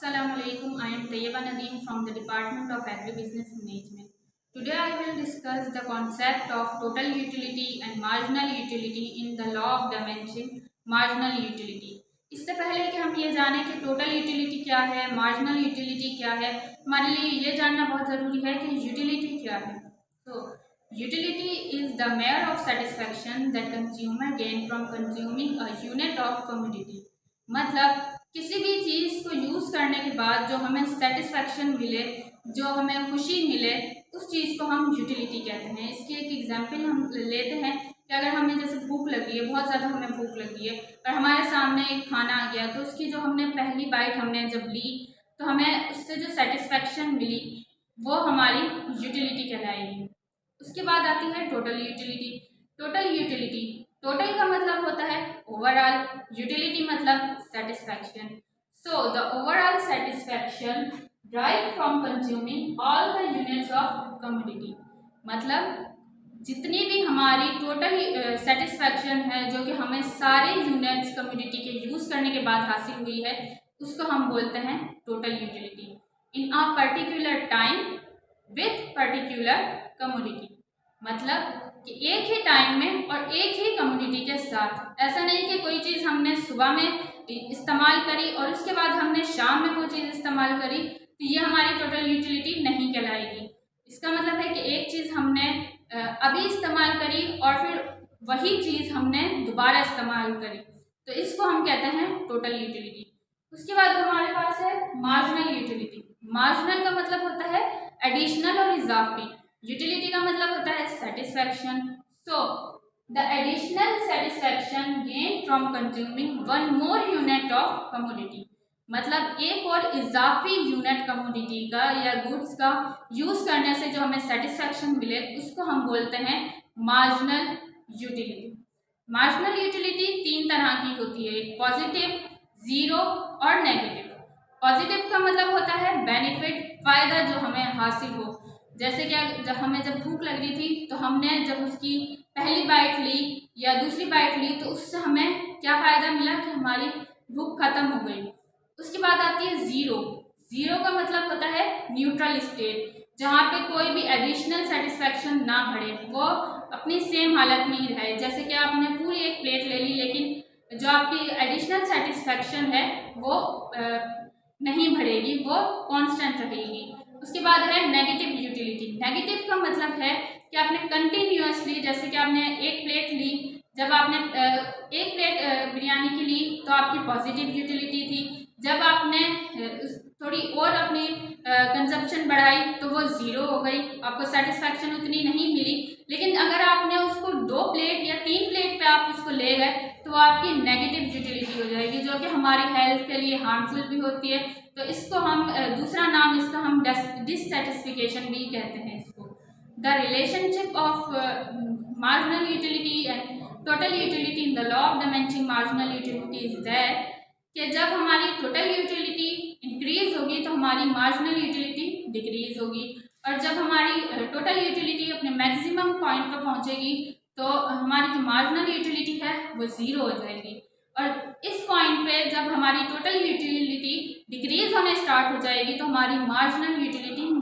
Assalamu alaikum. I am Tayyeba Nadeem from the Department of Agribusiness Management. Today I will discuss the concept of total utility and marginal utility in the law of dimension marginal utility. इससे पहले कि हम ये जानें कि total utility क्या है, marginal utility क्या है, हमारे लिए ये जानना बहुत ज़रूरी है कि यूटिलिटी क्या है। तो utility is the mayor of satisfaction that consumer gain from consuming a unit of commodity. मतलब किसी भी चीज़ को यूज़ करने के बाद जो हमें सेटिस्फैक्शन मिले, जो हमें खुशी मिले, उस चीज़ को हम यूटिलिटी कहते हैं। इसकी एक एग्जांपल हम लेते हैं कि अगर हमें जैसे भूख लगी है, बहुत ज़्यादा हमें भूख लगी है और हमारे सामने एक खाना आ गया, तो उसकी जो हमने पहली बाइट हमने जब ली तो हमें उससे जो सेटिस्फैक्शन मिली वो हमारी यूटिलिटी कहलाएगी। उसके बाद आती है total utility. Total utility, total का मतलब होता है ओवरऑल, यूटिलिटी मतलब satisfaction. So the overall satisfaction drive from consuming all the units of commodity. मतलब जितनी भी हमारी टोटल सेटिस्फैक्शन है जो कि हमें सारे यूनिट्स कमोडिटी के यूज़ करने के बाद हासिल हुई है, उसको हम बोलते हैं total utility in a particular time with particular commodity. मतलब कि एक ही टाइम में और एक ही कमोडिटी के साथ। ऐसा नहीं कि कोई चीज़ हमने सुबह में इस्तेमाल करी और उसके बाद हमने शाम में वो चीज़ इस्तेमाल करी, तो ये हमारी टोटल यूटिलिटी नहीं कहलाएगी। इसका मतलब है कि एक चीज़ हमने अभी इस्तेमाल करी और फिर वही चीज़ हमने दोबारा इस्तेमाल करी, तो इसको हम कहते हैं टोटल यूटिलिटी। उसके बाद हमारे पास है मार्जिनल यूटिलिटी। मार्जिनल का मतलब होता है एडिशनल और इजाफी, यूटिलिटी का मतलब होता है satisfaction. So the additional satisfaction gain from consuming one more unit of commodity. मतलब एक और इजाफी यूनिट कमोडिटी का या गुड्स का यूज़ करने से जो हमें सेटिस्फैक्शन मिले, उसको हम बोलते हैं मार्जिनल यूटिलिटी। मार्जिनल यूटिलिटी तीन तरह की होती है, एक पॉजिटिव, ज़ीरो और नेगेटिव। पॉजिटिव का मतलब होता है बेनिफिट, फ़ायदा जो हमें हासिल हो। जैसे कि जब भूख लग रही थी तो हमने जब उसकी पहली बाइट ली या दूसरी बाइट ली तो उससे हमें क्या फ़ायदा मिला कि हमारी भूख खत्म हो गई। उसके बाद आती है ज़ीरो। ज़ीरो का मतलब होता है न्यूट्रल स्टेट, जहाँ पे कोई भी एडिशनल सेटिस्फैक्शन ना बढ़े, वो अपनी सेम हालत में ही रहे। जैसे कि आपने पूरी एक प्लेट ले ली लेकिन जो आपकी एडिशनल सेटिस्फैक्शन है वो नहीं बढ़ेगी, वो कांस्टेंट रहेगी। उसके बाद है नेगेटिव यूटिलिटी। नेगेटिव का मतलब है कि आपने कंटिन्यूअसली, जैसे कि आपने एक प्लेट ली, जब आपने एक प्लेट बिरयानी की ली तो आपकी पॉजिटिव यूटिलिटी थी। जब आपने थोड़ी और अपनी कंजप्शन बढ़ाई तो वो ज़ीरो हो गई, आपको सेटिस्फैक्शन उतनी नहीं मिली। लेकिन अगर आपने उसको 2 प्लेट या 3 प्लेट पे आप उसको ले गए तो वो आपकी नेगेटिव यूटिलिटी हो जाएगी, जो कि हमारी हेल्थ के लिए हार्मफुल भी होती है। तो इसको हम दूसरा नाम इसका हम डिससेटिस्फिकेशन भी कहते हैं इसको। The relationship of marginal utility and total utility in the law of dimensioning marginal utility is that कि जब हमारी टोटल यूटिलिटी इंक्रीज होगी तो हमारी मार्जिनल यूटिलिटी डिक्रीज होगी, और जब हमारी टोटल यूटिलिटी अपने मैक्सिमम पॉइंट पर पहुंचेगी तो हमारी जो मार्जिनल यूटिलिटी है वो ज़ीरो हो जाएगी। और इस पॉइंट पे जब हमारी टोटल यूटिलिटी डिक्रीज होने स्टार्ट हो जाएगी तो हमारी मार्जिनल यूटिलिटी